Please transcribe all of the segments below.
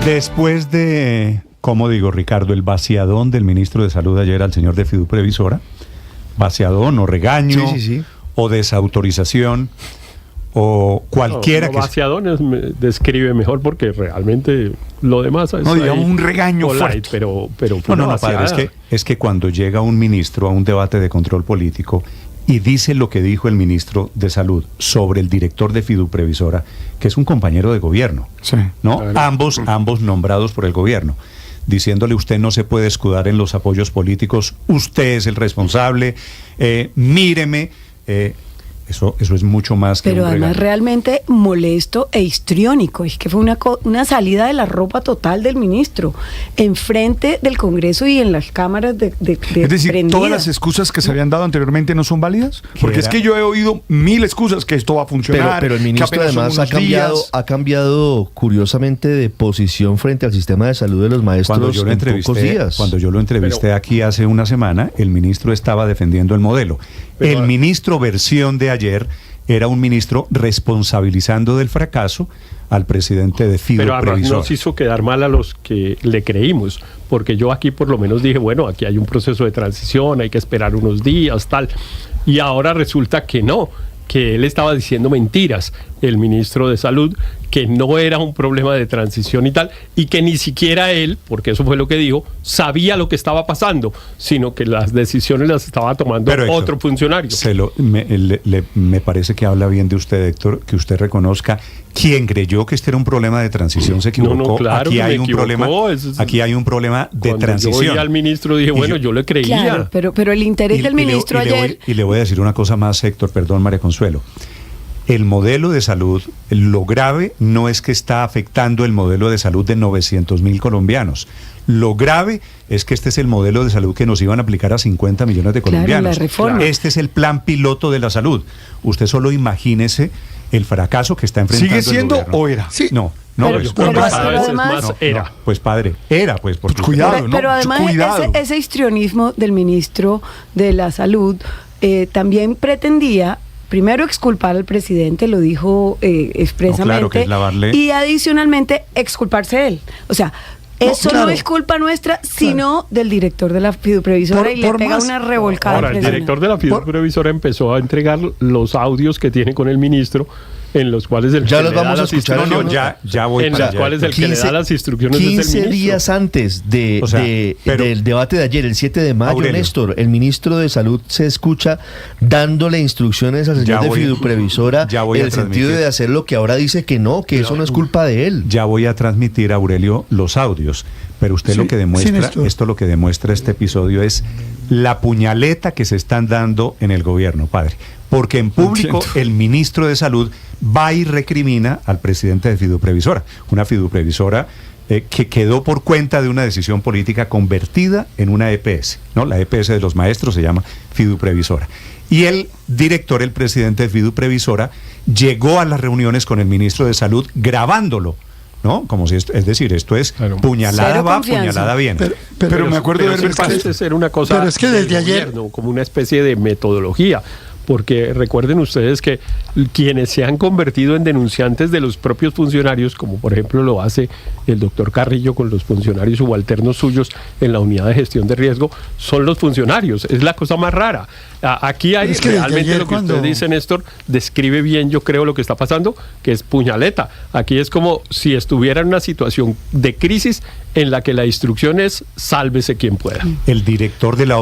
Después de, ¿cómo digo, Ricardo? El vaciadón del ministro de Salud ayer al señor de Fiduprevisora, vaciadón o regaño, o desautorización, o cualquiera que... Vaciadón describe mejor porque realmente lo demás es... No, digamos un regaño fuerte. Pero No, padre, es que cuando llega un ministro a un debate de control político y dice lo que dijo el ministro de Salud sobre el director de Fiduprevisora, que es un compañero de gobierno, sí, ¿no? Claro. Ambos nombrados por el gobierno, diciéndole usted no se puede escudar en los apoyos políticos, usted es el responsable, míreme, eso es mucho más que pero un además regaño. Realmente molesto e histriónico. Es que fue una salida de la ropa total del ministro enfrente del Congreso y en las cámaras de Es decir, prendidas. ¿todas las excusas que se habían dado anteriormente no son válidas? Porque es que yo he oído 1000 excusas que esto va a funcionar. Pero el ministro además ha cambiado curiosamente de posición frente al sistema de salud de los maestros en pocos días. Cuando yo lo entrevisté aquí hace una semana, el ministro estaba defendiendo el modelo. El ministro versión de ayer era un ministro responsabilizando del fracaso al presidente de Fiduprevisora. Pero además nos hizo quedar mal a los que le creímos, porque yo aquí por lo menos dije, bueno, aquí hay un proceso de transición, hay que esperar unos días, tal, y ahora resulta que no, que él estaba diciendo mentiras, el ministro de Salud, que no era un problema de transición y tal, y que ni siquiera él, porque eso fue lo que dijo, sabía lo que estaba pasando, sino que las decisiones las estaba tomando otro funcionario. Me parece que habla bien de usted, Héctor, que usted reconozca quien creyó que este era un problema de transición se equivocó. No, claro, aquí hay un problema, aquí hay un problema de transición. Cuando yo oí al ministro dije, bueno, yo le creía. Claro, pero el interés del ministro ayer... Y le voy a decir una cosa más, Héctor, perdón, María Consuelo. El modelo de salud, lo grave no es que está afectando el modelo de salud de 900,000 colombianos. Lo grave es que este es el modelo de salud que nos iban a aplicar a 50 millones de colombianos. La reforma. Este es el plan piloto de la salud. Usted solo imagínese el fracaso que está enfrentando ¿Sigue siendo el gobierno. o era? Sí. No, además, pues padre, era pues. Pues cuidado, pero además ese histrionismo del ministro de la Salud también pretendía primero exculpar al presidente, lo dijo expresamente, claro, que es lavarle. Y adicionalmente exculparse él. O sea, eso no es culpa nuestra, sino del director de la Fiduprevisora y le pega una revolcada. Ahora, el director de la Fiduprevisora empezó a entregar los audios que tiene con el ministro, en los cuales el ya que los le da vamos a las escuchar. instrucciones, en los cuales el que le da las instrucciones es el ministro. 15 días antes del debate de ayer, el 7 de mayo, Aurelio, Néstor, el ministro de Salud se escucha dándole instrucciones al señor de Fiduprevisora en el sentido de hacer lo que ahora dice que no, que eso no es culpa de él. Ya voy a transmitir, Aurelio, los audios, pero usted lo que demuestra, lo que demuestra este episodio es la puñaleta que se están dando en el gobierno, padre. Porque en público el ministro de Salud va y recrimina al presidente de Fiduprevisora, una Fiduprevisora que quedó por cuenta de una decisión política convertida en una EPS, ¿no? La EPS de los maestros se llama Fiduprevisora. Y el director, el presidente de Fiduprevisora, llegó a las reuniones con el ministro de Salud grabándolo, ¿no? Como si es decir, esto es puñalada va, puñalada viene. Pero me acuerdo de parece ser una cosa. Pero es que desde ayer, como una especie de metodología. Porque recuerden ustedes que quienes se han convertido en denunciantes de los propios funcionarios, como por ejemplo lo hace el doctor Carrillo con los funcionarios subalternos suyos en la unidad de gestión de riesgo, son los funcionarios. Es la cosa más rara. Aquí hay realmente lo que usted dice, Néstor, describe bien, yo creo, lo que está pasando, que es puñaleta. Aquí es como si estuviera en una situación de crisis en la que la instrucción es sálvese quien pueda. El director de la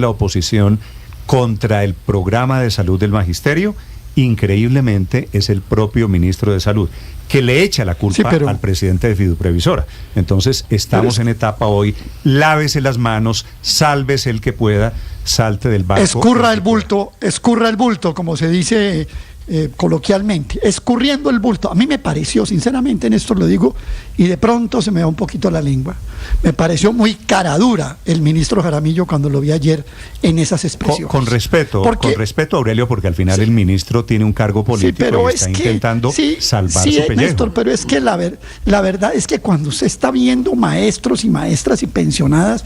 oposición contra el programa de salud del magisterio, increíblemente es el propio ministro de Salud, que le echa la culpa al presidente de Fiduprevisora. Entonces estamos en etapa hoy, lávese las manos, sálvese el que pueda, salte del barco. Escurra el bulto, como se dice coloquialmente, escurriendo el bulto. A mí me pareció, sinceramente, Néstor, lo digo, y de pronto se me va un poquito la lengua, me pareció muy cara dura el ministro Jaramillo cuando lo vi ayer en esas expresiones. Con respeto, Aurelio, porque al final el ministro tiene un cargo político y está intentando salvar su pellejo. Néstor, pero es que la verdad es que cuando usted está viendo maestros y maestras y pensionadas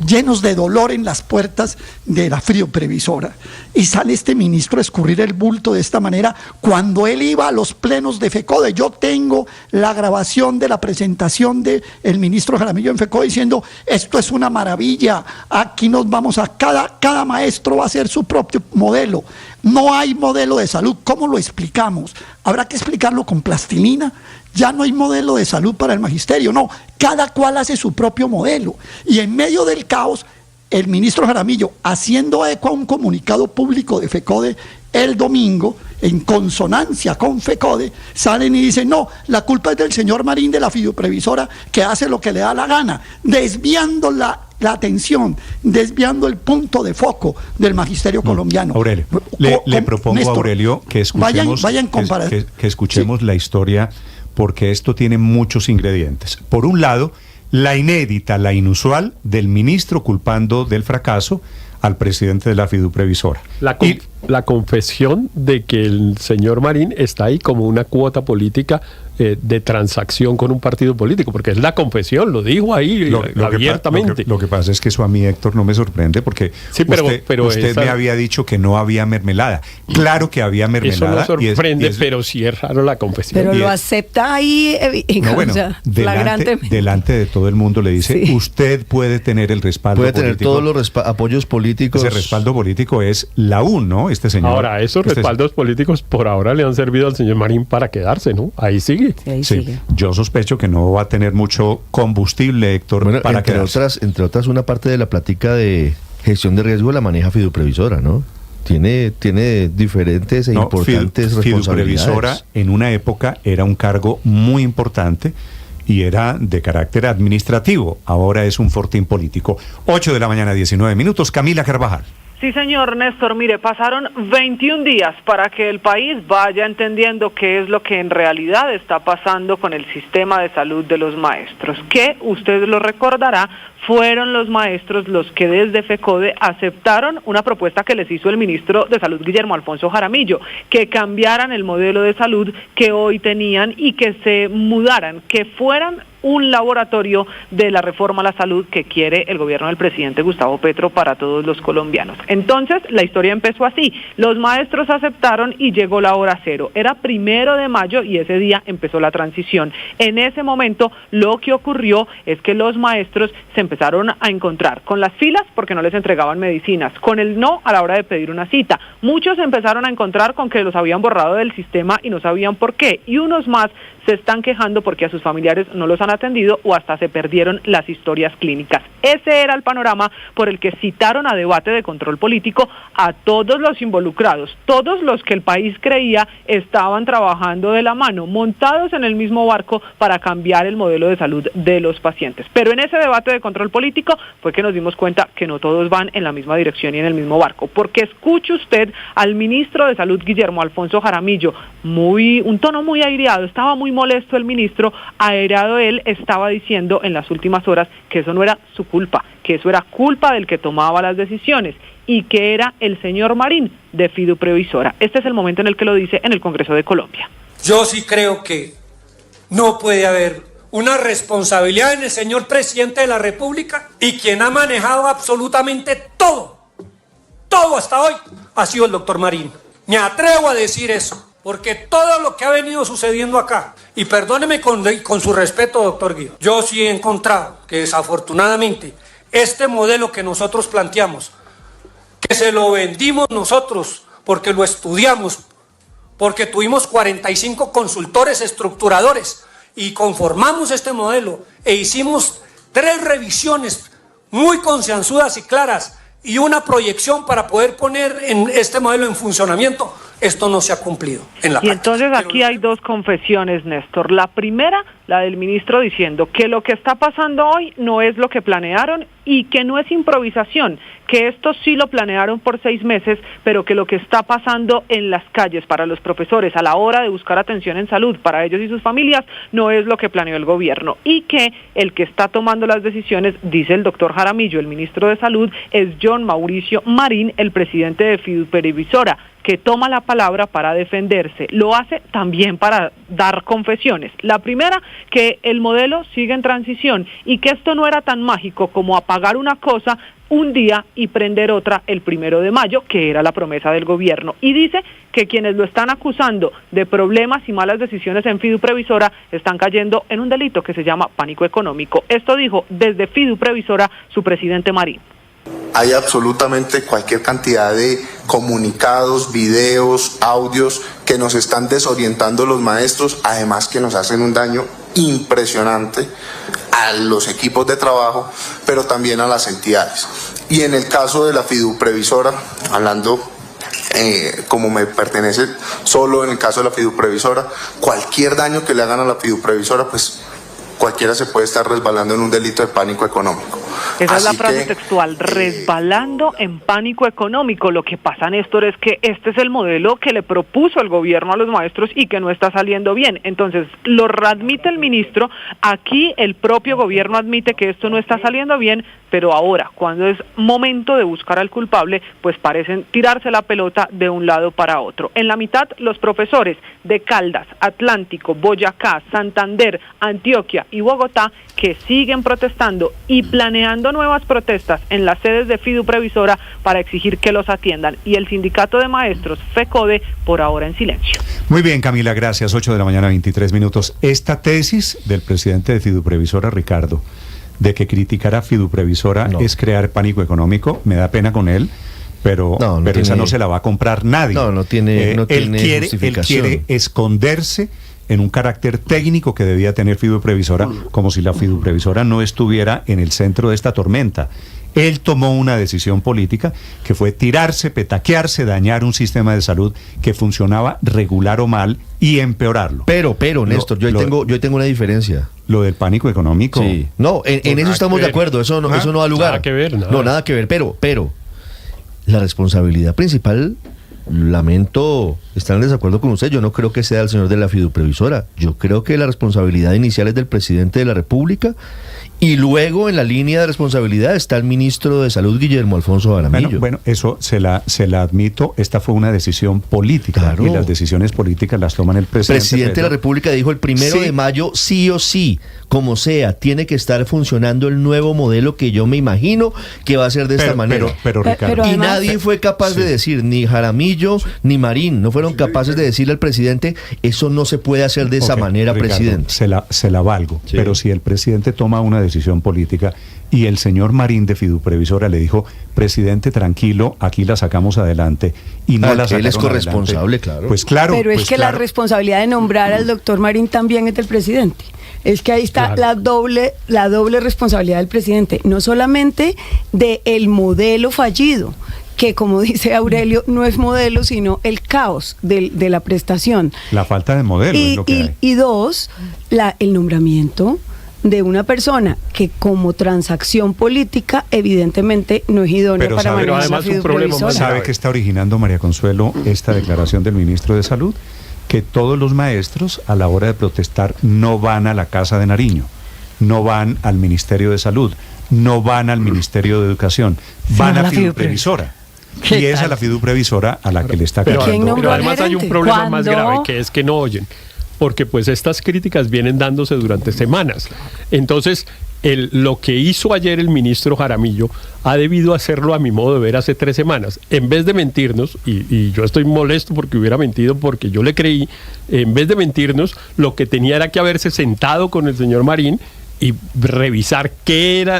llenos de dolor en las puertas de la Fiduprevisora. Y sale este ministro a escurrir el bulto de esta manera cuando él iba a los plenos de FECODE. Yo tengo la grabación de la presentación del ministro Jaramillo en FECODE diciendo: esto es una maravilla, aquí nos vamos a cada maestro va a hacer su propio modelo. No hay modelo de salud. ¿Cómo lo explicamos? Habrá que explicarlo con plastilina. Ya no hay modelo de salud para el magisterio, no, cada cual hace su propio modelo. Y en medio del caos, el ministro Jaramillo, haciendo eco a un comunicado público de FECODE el domingo, en consonancia con FECODE, salen y dicen: no, la culpa es del señor Marín de la Fiduprevisora, que hace lo que le da la gana, desviando la atención, desviando el punto de foco del magisterio colombiano. Aurelio, le propongo, Néstor, a Aurelio, que escuchemos, que escuchemos la historia, porque esto tiene muchos ingredientes. Por un lado, la inédita, la inusual del ministro culpando del fracaso al presidente de la Fiduprevisora. La confesión de que el señor Marín está ahí como una cuota política de transacción con un partido político, porque es la confesión, lo dijo ahí abiertamente. Lo que pasa es que eso a mí, Héctor, no me sorprende, porque sí, pero usted me había dicho que no había mermelada. Claro que había mermelada. Eso no sorprende, pero sí es raro la confesión. Pero lo acepta ahí, delante de todo el mundo le dice: sí, usted puede tener el respaldo político. Puede tener todos los apoyos políticos. Ese respaldo político es la UN, ¿no? Este señor. Ahora, esos respaldos políticos por ahora le han servido al señor Marín para quedarse, ¿no? Ahí sigue. Sí, sigue. Yo sospecho que no va a tener mucho combustible, Héctor, bueno, para entre otras, una parte de la plática de gestión de riesgo la maneja Fiduprevisora, ¿no? Tiene diferentes e importantes responsabilidades. Fiduprevisora en una época era un cargo muy importante y era de carácter administrativo. Ahora es un fortín político. 8 de la mañana, 19 minutos. Camila Carvajal. Sí, señor Néstor, mire, pasaron 21 días para que el país vaya entendiendo qué es lo que en realidad está pasando con el sistema de salud de los maestros, que usted lo recordará, fueron los maestros los que desde FECODE aceptaron una propuesta que les hizo el ministro de Salud, Guillermo Alfonso Jaramillo, que cambiaran el modelo de salud que hoy tenían y que se mudaran, que fueran un laboratorio de la reforma a la salud que quiere el gobierno del presidente Gustavo Petro para todos los colombianos. Entonces, la historia empezó así. Los maestros aceptaron y llegó la hora cero. Era 1 de mayo y ese día empezó la transición. En ese momento, lo que ocurrió es que los maestros se empezaron a encontrar con las filas porque no les entregaban medicinas, con el no a la hora de pedir una cita. Muchos se empezaron a encontrar con que los habían borrado del sistema y no sabían por qué. Y unos más se están quejando porque a sus familiares no los han atendido o hasta se perdieron las historias clínicas. Ese era el panorama por el que citaron a debate de control político a todos los involucrados, todos los que el país creía estaban trabajando de la mano, montados en el mismo barco para cambiar el modelo de salud de los pacientes. Pero en ese debate de control político fue que nos dimos cuenta que no todos van en la misma dirección y en el mismo barco, porque escuche usted al ministro de Salud, Guillermo Alfonso Jaramillo, un tono muy aireado, estaba muy molesto el ministro, airado él, estaba diciendo en las últimas horas que eso no era su culpa, que eso era culpa del que tomaba las decisiones y que era el señor Marín de Fiduprevisora. Este es el momento en el que lo dice en el Congreso de Colombia. Yo sí creo que no puede haber una responsabilidad en el señor presidente de la República, y quien ha manejado absolutamente todo hasta hoy ha sido el doctor Marín. Me atrevo a decir eso, porque todo lo que ha venido sucediendo acá, y perdóneme con su respeto, doctor Guido, yo sí he encontrado que desafortunadamente este modelo que nosotros planteamos, que se lo vendimos nosotros porque lo estudiamos, porque tuvimos 45 consultores estructuradores y conformamos este modelo e hicimos 3 revisiones muy concienzudas y claras y una proyección para poder poner en este modelo en funcionamiento. Esto no se ha cumplido en la práctica. Y entonces aquí hay 2 confesiones, Néstor. La primera, la del ministro diciendo que lo que está pasando hoy no es lo que planearon y que no es improvisación, que esto sí lo planearon por 6 meses, pero que lo que está pasando en las calles para los profesores a la hora de buscar atención en salud para ellos y sus familias no es lo que planeó el gobierno, y que el que está tomando las decisiones, dice el doctor Jaramillo, el ministro de Salud, es John Mauricio Marín, el presidente de Fiduprevisora, que toma la palabra para defenderse. Lo hace también para dar confesiones. La primera, que el modelo sigue en transición y que esto no era tan mágico como apagar una cosa un día y prender otra el 1 de mayo, que era la promesa del gobierno. Y dice que quienes lo están acusando de problemas y malas decisiones en Fiduprevisora están cayendo en un delito que se llama pánico económico. Esto dijo desde Fiduprevisora su presidente Marín. Hay absolutamente cualquier cantidad de comunicados, videos, audios que nos están desorientando los maestros, además que nos hacen un daño impresionante a los equipos de trabajo, pero también a las entidades. Y en el caso de la Fiduprevisora, hablando como me pertenece solo en el caso de la Fiduprevisora, cualquier daño que le hagan a la Fiduprevisora, pues cualquiera se puede estar resbalando en un delito de pánico económico. Esa es la frase textual, resbalando en pánico económico. Lo que pasa, Néstor, es que este es el modelo que le propuso el gobierno a los maestros y que no está saliendo bien. Entonces, lo admite el ministro, aquí el propio gobierno admite que esto no está saliendo bien, pero ahora, cuando es momento de buscar al culpable, pues parecen tirarse la pelota de un lado para otro. En la mitad, los profesores de Caldas, Atlántico, Boyacá, Santander, Antioquia y Bogotá, que siguen protestando y planeando nuevas protestas en las sedes de Fiduprevisora para exigir que los atiendan. Y el sindicato de maestros, FECODE, por ahora en silencio. Muy bien, Camila, gracias. 8:23 a.m. Esta tesis del presidente de Fiduprevisora, Ricardo, de que criticar a Fiduprevisora es crear pánico económico, me da pena con él, pero esa no se la va a comprar nadie. No tiene justificación. Él quiere esconderse en un carácter técnico que debía tener Fiduprevisora, como si la Fiduprevisora no estuviera en el centro de esta tormenta. Él tomó una decisión política que fue tirarse, petaquearse, dañar un sistema de salud que funcionaba regular o mal y empeorarlo. Pero, Néstor, yo tengo una diferencia. Lo del pánico económico. Sí. No, en eso estamos de acuerdo, eso no da lugar. Nada que ver. No, nada que ver, pero la responsabilidad principal, lamento estar en desacuerdo con usted, yo no creo que sea el señor de la Fiduprevisora, yo creo que la responsabilidad inicial es del presidente de la República y luego en la línea de responsabilidad está el ministro de Salud, Guillermo Alfonso Jaramillo. Bueno, eso se la admito, esta fue una decisión política, claro, y las decisiones políticas las toman el presidente. El presidente de la República dijo el 1 de mayo, sí o sí, como sea, tiene que estar funcionando el nuevo modelo que yo me imagino que va a ser de esta manera. Pero Ricardo, y nadie fue capaz de decir, ni Jaramillo ni Marín, no fueron capaces de decirle al presidente, eso no se puede hacer de esa manera, Ricardo, presidente. Se la valgo, pero si el presidente toma una decisión política y el señor Marín de Fiduprevisora le dijo, presidente, tranquilo, aquí la sacamos adelante, y no la sacaron él es corresponsable, adelante. claro. Pues claro. Pero es que la responsabilidad de nombrar al doctor Marín también es del presidente. Es que ahí está la doble responsabilidad del presidente, no solamente del modelo fallido, que como dice Aurelio, no es modelo, sino el caos de la prestación. La falta de modelo es lo que hay. Y dos, el nombramiento de una persona que como transacción política evidentemente no es idónea para manejar la Fiduprevisora. ¿Sabe qué está originando, María Consuelo, esta declaración del ministro de Salud? Que todos los maestros a la hora de protestar no van a la Casa de Nariño, no van al Ministerio de Salud, no van al Ministerio de Educación, van a Fiduprevisora. Y es a la Fiduprevisora a la que le está cayendo. Pero además hay un problema más grave, que es que no oyen, porque pues estas críticas vienen dándose durante semanas. Entonces, lo que hizo ayer el ministro Jaramillo ha debido hacerlo, a mi modo de ver, hace 3 semanas. En vez de mentirnos, y yo estoy molesto porque hubiera mentido porque yo le creí, en vez de mentirnos, lo que tenía era que haberse sentado con el señor Marín y revisar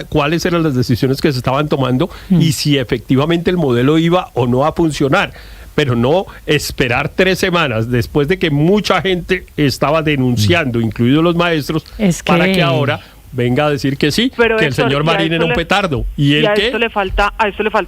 cuáles eran las decisiones que se estaban tomando y si efectivamente el modelo iba o no a funcionar. Pero no esperar 3 semanas después de que mucha gente estaba denunciando, incluidos los maestros, para que ahora venga a decir que sí, pero que Héctor, el señor Marín era un petardo. ¿Y a esto le falta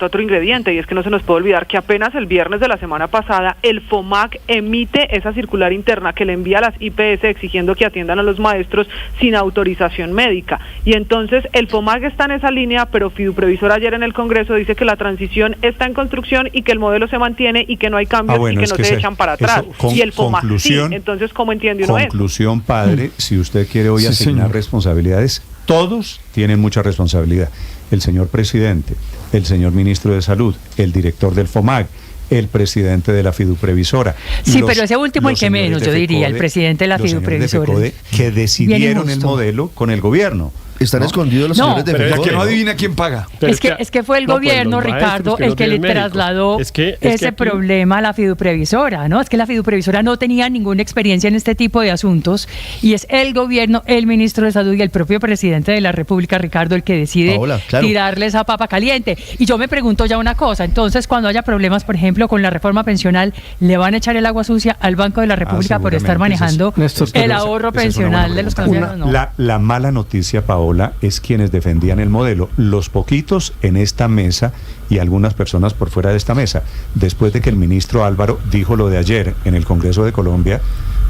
otro ingrediente, y es que no se nos puede olvidar que apenas el viernes de la semana pasada el FOMAC emite esa circular interna que le envía a las IPS exigiendo que atiendan a los maestros sin autorización médica. Y entonces el FOMAC está en esa línea, pero Fiduprevisora ayer en el Congreso dice que la transición está en construcción y que el modelo se mantiene y que no hay cambios y que no se echan para atrás. Y el FOMAC sí, entonces ¿cómo entiende uno eso? Conclusión, padre, si usted quiere hoy asignar responsabilidades, todos tienen mucha responsabilidad. El señor presidente, el señor ministro de Salud, el director del FOMAC, el presidente de la Fiduprevisora. Sí, pero ese último el que menos, yo diría, el presidente de la Fiduprevisora. Que decidieron el modelo con el gobierno. Están escondidos los señores de FECODE. Que no adivina quién paga. Es que fue el gobierno, pues Ricardo, el que le trasladó ese problema a la Fiduprevisora, ¿no? Es que la Fiduprevisora no tenía ninguna experiencia en este tipo de asuntos y es el gobierno, el ministro de Salud y el propio presidente de la República, Ricardo, el que decide tirarle esa papa caliente. Y yo me pregunto ya una cosa, entonces cuando haya problemas, por ejemplo, con la reforma pensional, ¿le van a echar el agua sucia al Banco de la República por estar manejando el ahorro pensional de los colombianos? No. La mala noticia, Paola, es quienes defendían el modelo, los poquitos en esta mesa y algunas personas por fuera de esta mesa. Después de que el ministro Álvaro dijo lo de ayer en el Congreso de Colombia,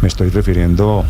me estoy refiriendo...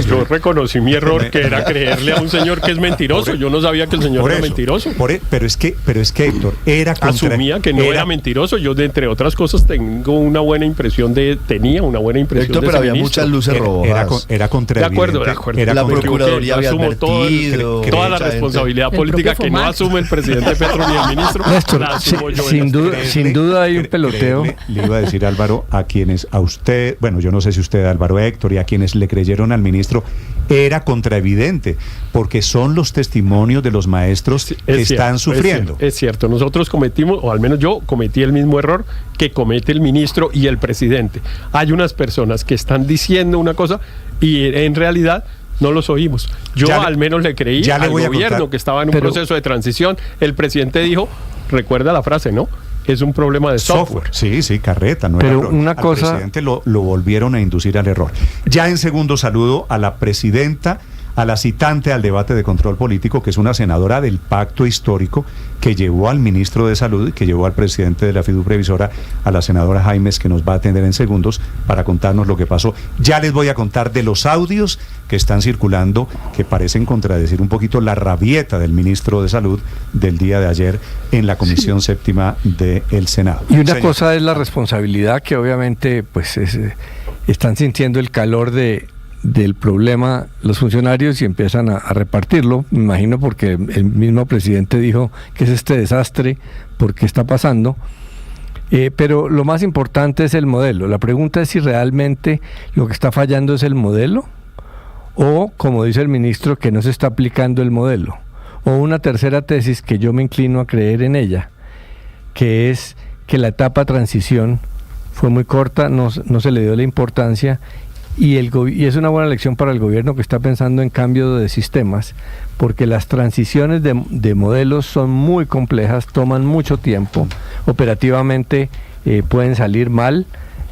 Yo reconocí mi error, que era creerle a un señor que es mentiroso. Yo no sabía que el señor era mentiroso. Pero es que Héctor, asumía que no era mentiroso. Yo, entre otras cosas, tenía una buena impresión de Héctor, pero había muchas luces robadas. Era contraevidente. De acuerdo. La Procuraduría había advertido. Toda la responsabilidad política que no asume el presidente Petro ni el ministro, Néstor, la asumo yo. Sin duda hay un peloteo. Le iba a decir, Álvaro, a usted, bueno, yo no sé si usted, Álvaro, Héctor, y a quienes le creyeron al ministro, era contraevidente, porque son los testimonios de los maestros que están sufriendo. Es cierto, nosotros cometimos, o al menos yo cometí el mismo error que comete el ministro y el presidente. Hay unas personas que están diciendo una cosa y en realidad no los oímos. Yo al menos le creí al gobierno que estaba en un proceso de transición. El presidente dijo, recuerda la frase, ¿no? Es un problema de software. Sí, carreta, no pero era una cosa... Al presidente lo volvieron a inducir al error. Ya en segundo saludo a la presidenta, a la citante al debate de control político, que es una senadora del pacto histórico que llevó al ministro de Salud y que llevó al presidente de la Fiduprevisora, a la senadora Jaimes, que nos va a atender en segundos para contarnos lo que pasó. Ya les voy a contar de los audios que están circulando, que parecen contradecir un poquito la rabieta del ministro de Salud del día de ayer en la Comisión Séptima del Senado. Y una cosa es la responsabilidad, que obviamente pues están sintiendo el calor del problema los funcionarios y empiezan a repartirlo, me imagino, porque el mismo presidente dijo que es este desastre porque está pasando, pero lo más importante es el modelo. La pregunta es si realmente lo que está fallando es el modelo, o como dice el ministro, que no se está aplicando el modelo, o una tercera tesis que yo me inclino a creer en ella, que es que la etapa transición fue muy corta, no se le dio la importancia. Y es una buena lección para el gobierno que está pensando en cambio de sistemas, porque las transiciones de modelos son muy complejas, toman mucho tiempo, operativamente pueden salir mal,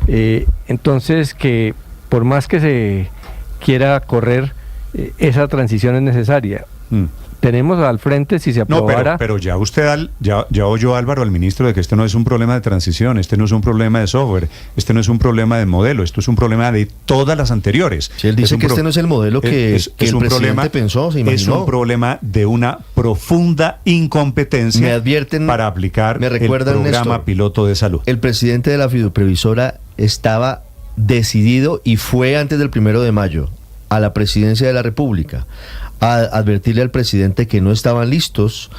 entonces que por más que se quiera correr, esa transición es necesaria. Tenemos al frente, si se aprobara... No, pero ya usted ya oyó, Álvaro, al ministro, de que este no es un problema de transición, este no es un problema de software, este no es un problema de modelo, esto es un problema de todas las anteriores. Si él dice que este no es el modelo que el presidente pensó, se imaginó. Es un problema de una profunda incompetencia para aplicar el programa Néstor, piloto de salud. El presidente de la Fiduprevisora estaba decidido y fue antes del 1 de mayo a la presidencia de la República a advertirle al presidente que no estaban listos.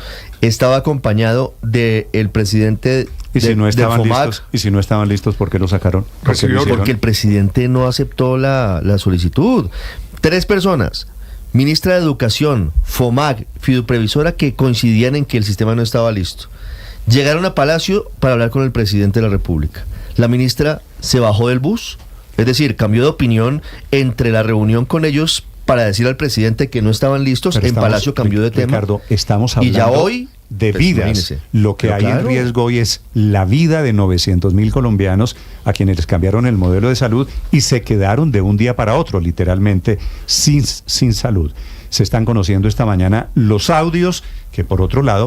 Estaba acompañado del presidente ¿Y si no estaban listos? ¿Y si no estaban listos, por qué lo sacaron? Porque el presidente no aceptó la solicitud. 3 personas, ministra de Educación, FOMAC, Fiduprevisora, que coincidían en que el sistema no estaba listo. Llegaron a Palacio para hablar con el presidente de la República. La ministra se bajó del bus, es decir, cambió de opinión entre la reunión con ellos para decir al presidente que no estaban listos. En Palacio cambió de tema. Ricardo, estamos hablando y ya hoy, de vidas. Lo que hay en riesgo hoy es la vida de 900.000 colombianos a quienes les cambiaron el modelo de salud y se quedaron de un día para otro, literalmente, sin salud. Se están conociendo esta mañana los audios que, por otro lado,